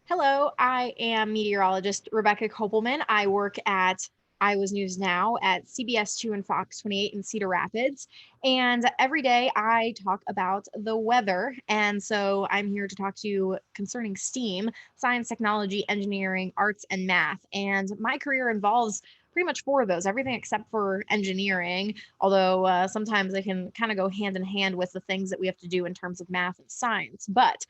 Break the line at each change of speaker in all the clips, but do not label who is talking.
Hello, I am meteorologist Rebecca Kopelman. I work at Iowa's News Now at CBS 2 and Fox 28 in Cedar Rapids. And every day I talk about the weather. And so I'm here to talk to you concerning STEAM, science, technology, engineering, arts, and math. And my career involves pretty much four of those, everything except for engineering, although sometimes they can kind of go hand in hand with the things that we have to do in terms of math and science. But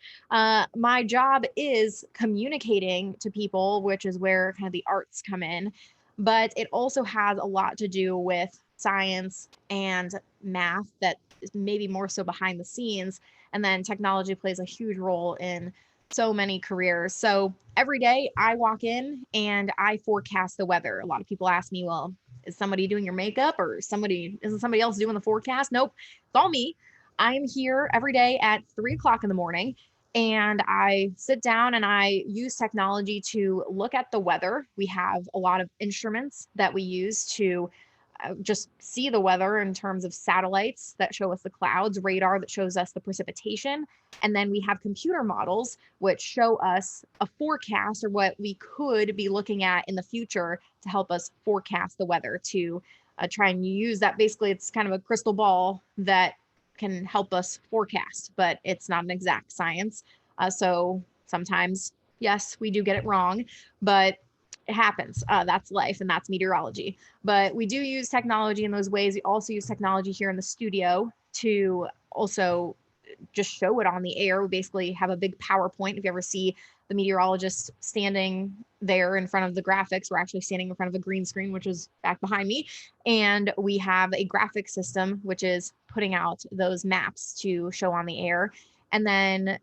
my job is communicating to people, which is where kind of the arts come in, but it also has a lot to do with science and math that is maybe more so behind the scenes. And then technology plays a huge role in so many careers. So every day I walk in and I forecast the weather. A lot of people ask me, well, is somebody doing your makeup or isn't somebody else doing the forecast? Nope, it's all me. I'm here every day at 3 o'clock in the morning and I sit down and I use technology to look at the weather. We have a lot of instruments that we use to just see the weather in terms of satellites that show us the clouds, radar that shows us the precipitation, and then we have computer models which show us a forecast or what we could be looking at in the future to help us forecast the weather to try and use that. Basically, it's kind of a crystal ball that can help us forecast, but it's not an exact science. So sometimes, yes, we do get it wrong, but it happens. That's life and that's meteorology. But we do use technology in those ways. We also use technology here in the studio to also just show it on the air. We basically have a big PowerPoint. If you ever see the meteorologist standing there in front of the graphics, we're actually standing in front of a green screen, which is back behind me. And we have a graphic system, which is putting out those maps to show on the air. And then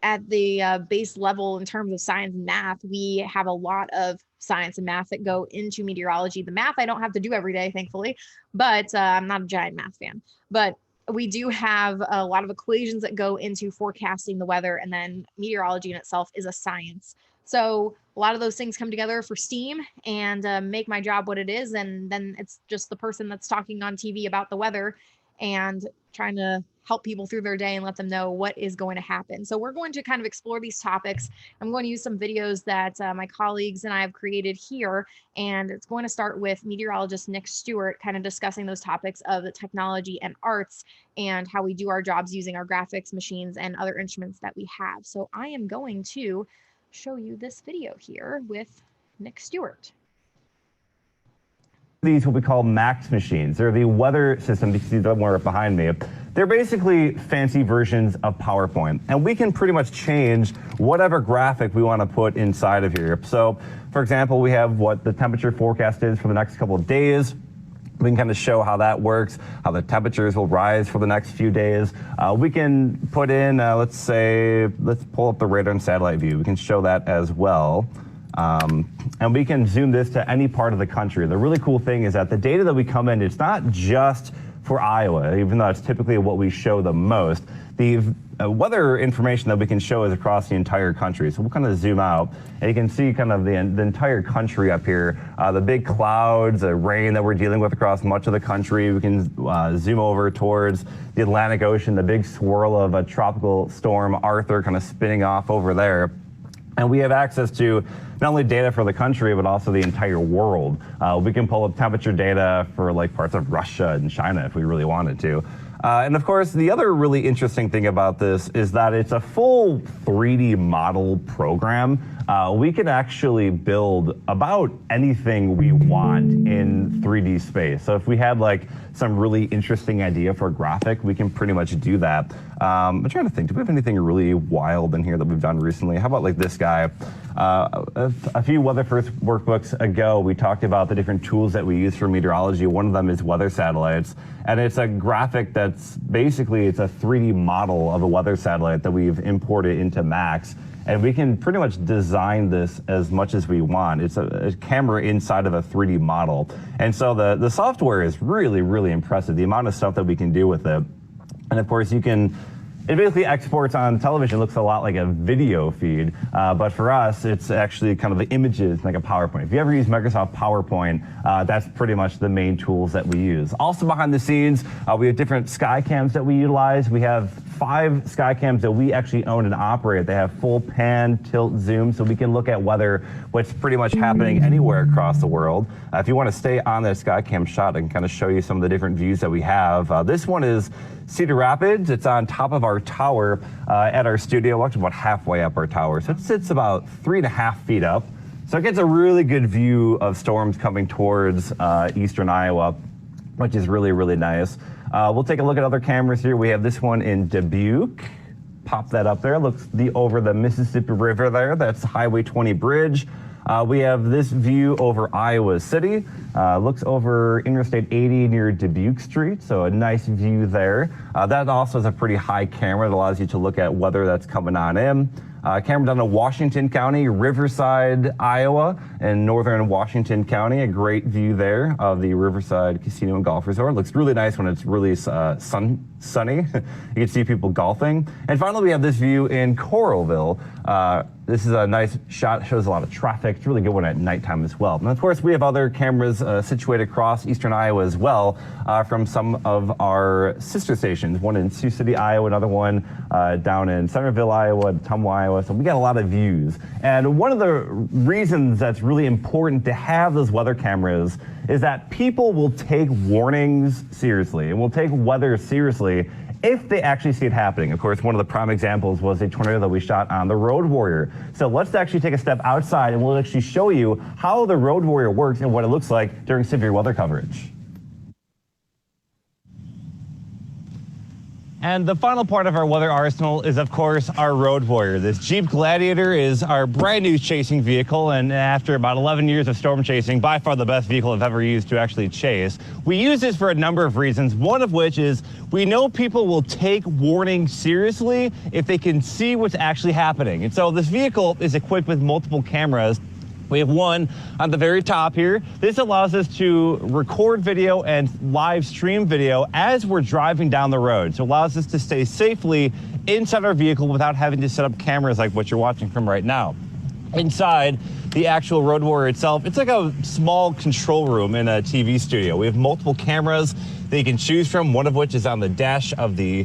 at the base level in terms of science and math, we have a lot of science and math that go into meteorology. The math I don't have to do every day, thankfully, but I'm not a giant math fan. But we do have a lot of equations that go into forecasting the weather, and then meteorology in itself is a science. So a lot of those things come together for STEAM and make my job what it is. And then it's just the person that's talking on TV about the weather and trying to help people through their day and let them know what is going to happen. So we're going to kind of explore these topics. I'm going to use some videos that my colleagues and I have created here, and it's going to start with meteorologist Nick Stewart kind of discussing those topics of the technology and arts and how we do our jobs using our graphics machines and other instruments that we have. So I am going to show you this video here with Nick Stewart.
These what we call MAX machines. They're the weather system. You can see them right behind me. They're basically fancy versions of PowerPoint, and we can pretty much change whatever graphic we want to put inside of here. So, for example, we have what the temperature forecast is for the next couple of days. We can kind of show how that works, how the temperatures will rise for the next few days. We can put in, let's pull up the radar and satellite view. We can show that as well. And we can zoom this to any part of the country. The really cool thing is that the data that we come in, it's not just for Iowa, even though it's typically what we show the most. The weather information that we can show is across the entire country. So we'll kind of zoom out, and you can see kind of the entire country up here. The big clouds, the rain that we're dealing with across much of the country. We can zoom over towards the Atlantic Ocean, the big swirl of a tropical storm, Arthur, kind of spinning off over there. And we have access to not only data for the country, but also the entire world. We can pull up temperature data for like parts of Russia and China if we really wanted to. And of course, the other really interesting thing about this is that it's a full 3D model program. We can actually build about anything we want in 3D space. So if we had like some really interesting idea for a graphic, we can pretty much do that. I'm trying to think, do we have anything really wild in here that we've done recently? How about like this guy? A few Weather First workbooks ago, we talked about the different tools that we use for meteorology. One of them is weather satellites. And it's a graphic that's basically, it's a 3D model of a weather satellite that we've imported into Max. And we can pretty much design this as much as we want. It's a camera inside of a 3D model. And so the software is really, really impressive, the amount of stuff that we can do with it. And of course, it basically exports on television. It looks a lot like a video feed, but for us, it's actually kind of the images like a PowerPoint. If you ever use Microsoft PowerPoint, that's pretty much the main tools that we use. Also behind the scenes, we have different sky cams that we utilize. We have 5 Skycams that we actually own and operate. They have full pan, tilt, zoom, so we can look at weather, what's pretty much happening anywhere across the world. If you want to stay on that Skycam shot, I can kind of show you some of the different views that we have. This one is Cedar Rapids. It's on top of our tower at our studio, actually about halfway up our tower. So it sits about 3.5 feet up. So it gets a really good view of storms coming towards eastern Iowa, which is really, really nice. We'll take a look at other cameras here. We have this one in Dubuque. Pop that up there. Looks over the Mississippi River there. That's Highway 20 bridge. We have this view over Iowa City. Looks over Interstate 80 near Dubuque Street, so a nice view there. That also has a pretty high camera that allows you to look at weather that's coming on in. Camera down to Washington County, Riverside, Iowa, and northern Washington County. A great view there of the Riverside Casino and Golf Resort. Looks really nice when it's really sunny. You can see people golfing. And finally, we have this view in Coralville. This is a nice shot, shows a lot of traffic. It's a really good one at nighttime as well. And of course, we have other cameras situated across eastern Iowa as well from some of our sister stations. One in Sioux City, Iowa, another one down in Centerville, Iowa, Tumwa, Iowa. So we got a lot of views. And one of the reasons that's really important to have those weather cameras is that people will take warnings seriously and will take weather seriously if they actually see it happening. Of course, one of the prime examples was a tornado that we shot on the Road Warrior. So let's actually take a step outside and we'll actually show you how the Road Warrior works and what it looks like during severe weather coverage. And the final part of our weather arsenal is, of course, our Road Warrior. This Jeep Gladiator is our brand new chasing vehicle, and after about 11 years of storm chasing, by far the best vehicle I've ever used to actually chase. We use this for a number of reasons, one of which is we know people will take warning seriously if they can see what's actually happening. And so this vehicle is equipped with multiple cameras. We have one on the very top here. This allows us to record video and live stream video as we're driving down the road. So it allows us to stay safely inside our vehicle without having to set up cameras like what you're watching from right now. Inside the actual Road Warrior itself, it's like a small control room in a TV studio. We have multiple cameras that you can choose from, one of which is on the dash of the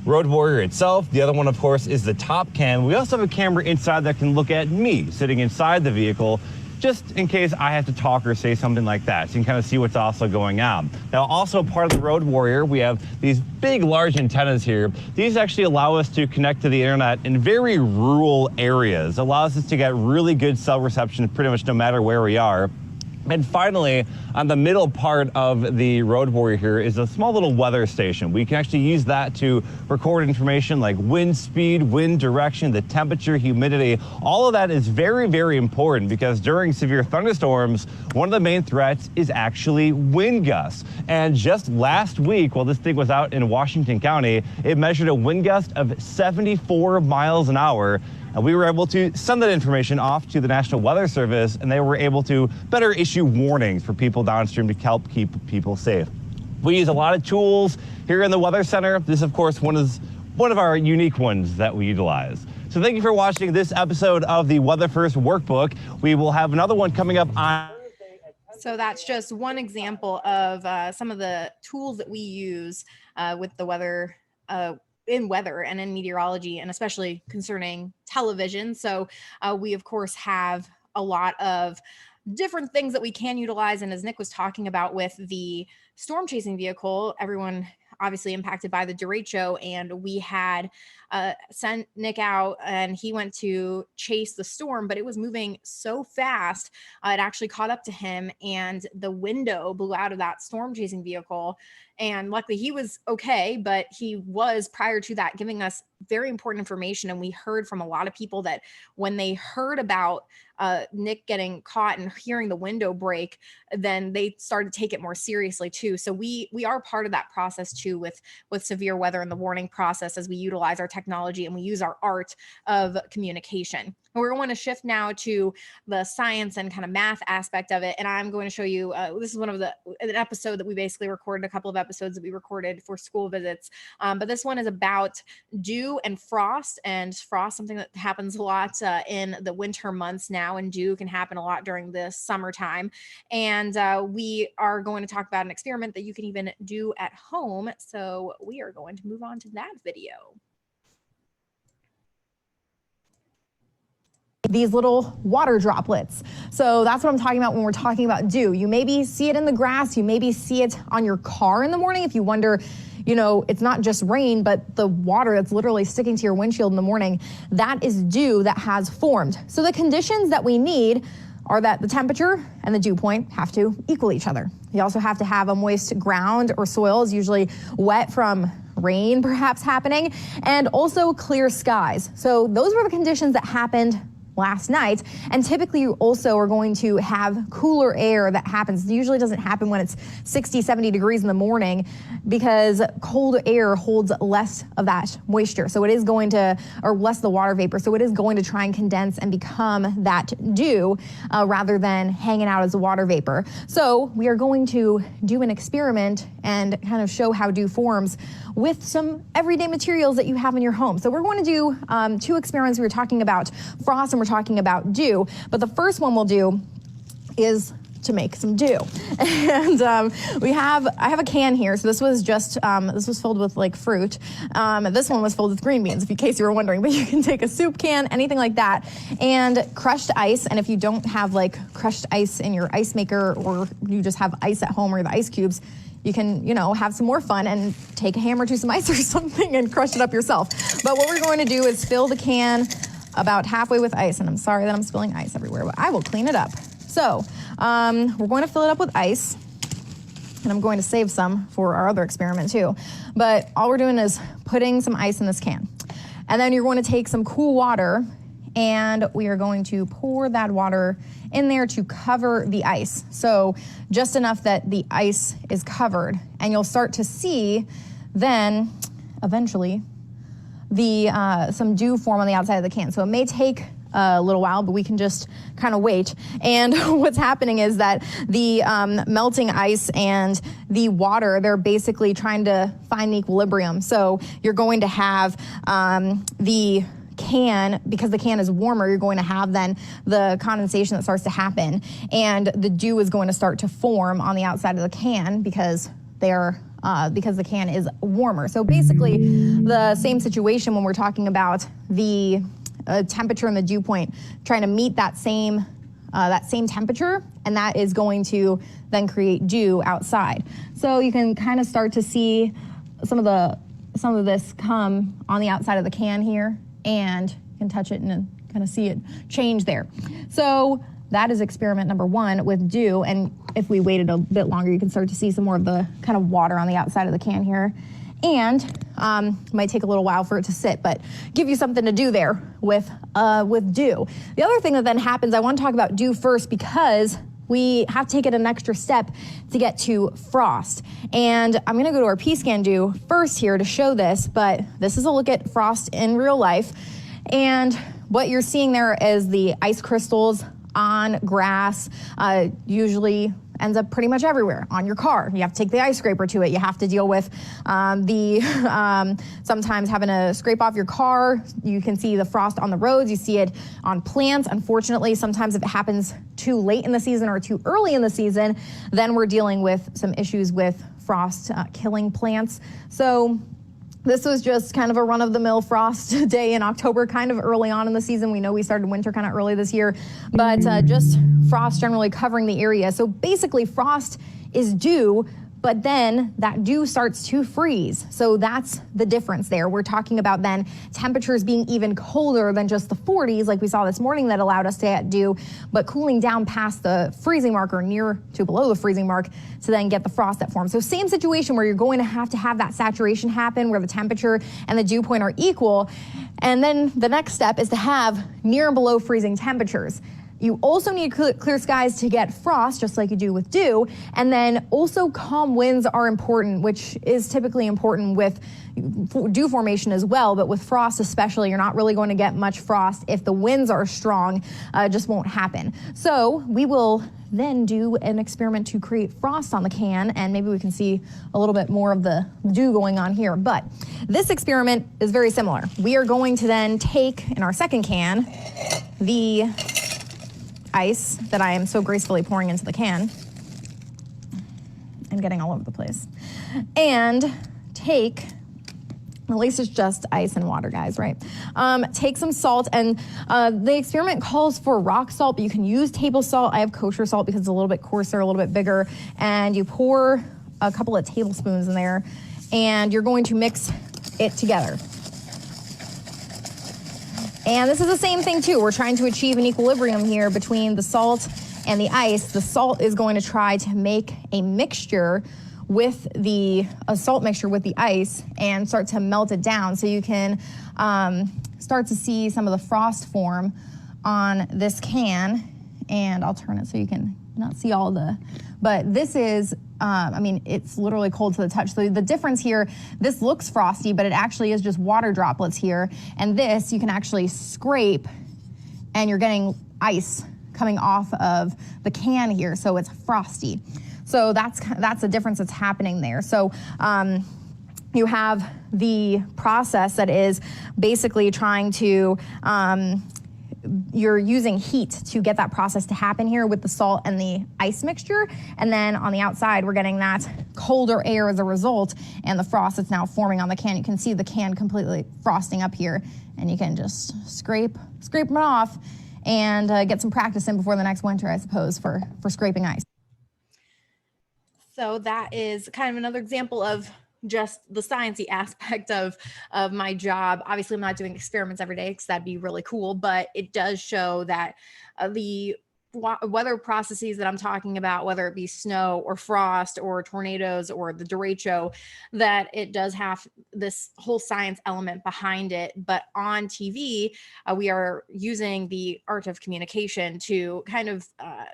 Road Warrior itself. The other one, of course, is the top cam. We also have a camera inside that can look at me sitting inside the vehicle, just in case I have to talk or say something like that. So you can kind of see what's also going on. Now, also part of the Road Warrior, we have these big, large antennas here. These actually allow us to connect to the internet in very rural areas. Allows us to get really good cell reception pretty much no matter where we are. And finally, on the middle part of the Road Warrior here is a small little weather station. We can actually use that to record information like wind speed, wind direction, the temperature, humidity. All of that is very, very important because during severe thunderstorms, one of the main threats is actually wind gusts. And just last week, while this thing was out in Washington County, it measured a wind gust of 74 miles an hour. And we were able to send that information off to the National Weather Service, and they were able to better issue warnings for people downstream to help keep people safe. We use a lot of tools here in the Weather Center. This, of course, one of our unique ones that we utilize. So thank you for watching this episode of the Weather First Workbook. We will have another one coming up on.
So that's just one example of some of the tools that we use with the weather in weather and in meteorology, and especially concerning television. So we, of course, have a lot of different things that we can utilize. And as Nick was talking about with the storm chasing vehicle, everyone obviously impacted by the derecho, and we had sent Nick out and he went to chase the storm, but it was moving so fast, it actually caught up to him and the window blew out of that storm chasing vehicle. And luckily he was okay, but he was, prior to that, giving us very important information. And we heard from a lot of people that when they heard about Nick getting caught and hearing the window break, then they started to take it more seriously too. So we are part of that process too with severe weather and the warning process as we utilize our technology and we use our art of communication. And we're going to shift now to the science and kind of math aspect of it. And I'm going to show you, this is an episode that we basically recorded, a couple of episodes that we recorded for school visits. But this one is about dew and frost, something that happens a lot in the winter months now, and dew can happen a lot during the summertime. And we are going to talk about an experiment that you can even do at home. So we are going to move on to that video.
these little water droplets. So that's what I'm talking about when we're talking about dew. You maybe see it in the grass, you maybe see it on your car in the morning if you wonder, you know, it's not just rain, but the water that's literally sticking to your windshield in the morning, that is dew that has formed. So the conditions that we need are that the temperature and the dew point have to equal each other. You also have to have a moist ground or soil, is usually wet from rain perhaps happening, and also clear skies. So those were the conditions that happened last night. And typically you also are going to have cooler air that happens. It usually doesn't happen when it's 60, 70 degrees in the morning because cold air holds less of that moisture. So it is going to, or less of the water vapor. So it is going to try and condense and become that dew rather than hanging out as a water vapor. So we are going to do an experiment and kind of show how dew forms with some everyday materials that you have in your home. So we're going to do 2 experiments. We were talking about frost and we're talking about dew, but the first one we'll do is to make some dew. And I have a can here. So this was just, this was filled with like fruit. This one was filled with green beans, in case you were wondering, but you can take a soup can, anything like that, and crushed ice. And if you don't have like crushed ice in your ice maker, or you just have ice at home or the ice cubes, you can, you know, have some more fun and take a hammer to some ice or something and crush it up yourself. But what we're going to do is fill the can about halfway with ice. And I'm sorry that I'm spilling ice everywhere, but I will clean it up. So we're going to fill it up with ice. And I'm going to save some for our other experiment too. But all we're doing is putting some ice in this can. And then you're going to take some cool water and we are going to pour that water in there to cover the ice. So just enough that the ice is covered. And you'll start to see then eventually some dew form on the outside of the can. So it may take a little while, but we can just kind of wait. And what's happening is that the melting ice and the water, they're basically trying to find the equilibrium. So you're going to have the can, because the can is warmer, you're going to have then the condensation that starts to happen, and the dew is going to start to form on the outside of the can because because the can is warmer. So basically the same situation when we're talking about the temperature and the dew point, trying to meet that same temperature, and that is going to then create dew outside. So you can kind of start to see some of this come on the outside of the can here, and you can touch it and kind of see it change there. So that is experiment number 1 with dew, and if we waited a bit longer, you can start to see some more of the kind of water on the outside of the can here. And it might take a little while for it to sit, but give you something to do there with dew. The other thing that then happens, I want to talk about dew first because we have to take it an extra step to get to frost. And I'm gonna go to our P-Scan dew first here to show this, but this is a look at frost in real life. And what you're seeing there is the ice crystals on grass, usually ends up pretty much everywhere. On your car, you have to take the ice scraper to it. You have to deal with sometimes having to scrape off your car. You can see the frost on the roads. You see it on plants. Unfortunately, sometimes if it happens too late in the season or too early in the season, then we're dealing with some issues with frost killing plants. So this was just kind of a run-of-the-mill frost day in October, kind of early on in the season. We know we started winter kind of early this year, but just frost generally covering the area. So basically frost is dew, but then that dew starts to freeze. So that's the difference there. We're talking about then temperatures being even colder than just the 40s like we saw this morning that allowed us to get dew, but cooling down past the freezing mark or near to below the freezing mark to then get the frost that forms. So same situation where you're going to have that saturation happen where the temperature and the dew point are equal. And then the next step is to have near and below freezing temperatures. You also need clear skies to get frost, just like you do with dew. And then also calm winds are important, which is typically important with dew formation as well. But with frost especially, you're not really going to get much frost if the winds are strong. It just won't happen. So we will then do an experiment to create frost on the can, and maybe we can see a little bit more of the dew going on here. But this experiment is very similar. We are going to then take, in our second can, the ice that I am so gracefully pouring into the can and getting all over the place, and take At least it's just ice and water, guys, right? Take some salt, and the experiment calls for rock salt, but you can use table salt. I have kosher salt because it's a little bit coarser, a little bit bigger, and you pour a couple of tablespoons in there, and you're going to mix it together. And this is the same thing too. We're trying to achieve an equilibrium here between the salt and the ice. The salt is going to try to make a mixture with a salt mixture with the ice and start to melt it down, so you can start to see some of the frost form on this can. And I'll turn it so you can not see all but this is, I mean, it's literally cold to the touch. So the difference here, this looks frosty, but it actually is just water droplets here. And this, you can actually scrape, and you're getting ice coming off of the can here, so it's frosty. So that's the difference that's happening there. So you have the process that is basically trying to, you're using heat to get that process to happen here with the salt and the ice mixture. And then on the outside, we're getting that colder air as a result, and the frost that's now forming on the can. You can see the can completely frosting up here, and you can just scrape them off and get some practice in before the next winter, I suppose, for scraping ice.
So that is kind of another example of just the sciencey aspect of my job. Obviously, I'm not doing experiments every day because that'd be really cool, but it does show that the weather processes that I'm talking about, whether it be snow or frost or tornadoes or the derecho, that it does have this whole science element behind it. But on TV, we are using the art of communication to kind of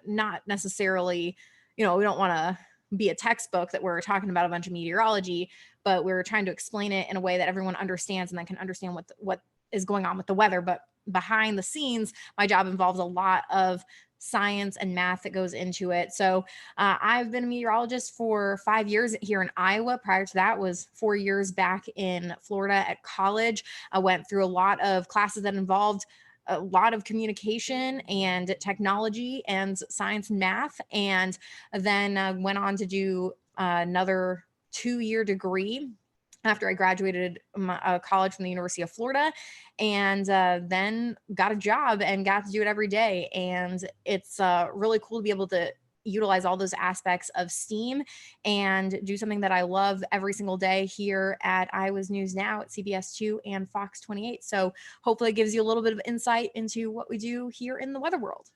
not necessarily, we don't want to be a textbook that we're talking about a bunch of meteorology, but we're trying to explain it in a way that everyone understands and then can understand what is going on with the weather. But behind the scenes, my job involves a lot of science and math that goes into it. So I've been a meteorologist for 5 years here in Iowa. Prior to that was 4 years back in Florida at college. I went through a lot of classes that involved a lot of communication and technology and science and math, and then went on to do another 2-year degree after I graduated college from the University of Florida, and then got a job and got to do it every day. And it's really cool to be able to utilize all those aspects of STEAM and do something that I love every single day here at Iowa's News Now at CBS 2 and Fox 28. So hopefully it gives you a little bit of insight into what we do here in the weather world.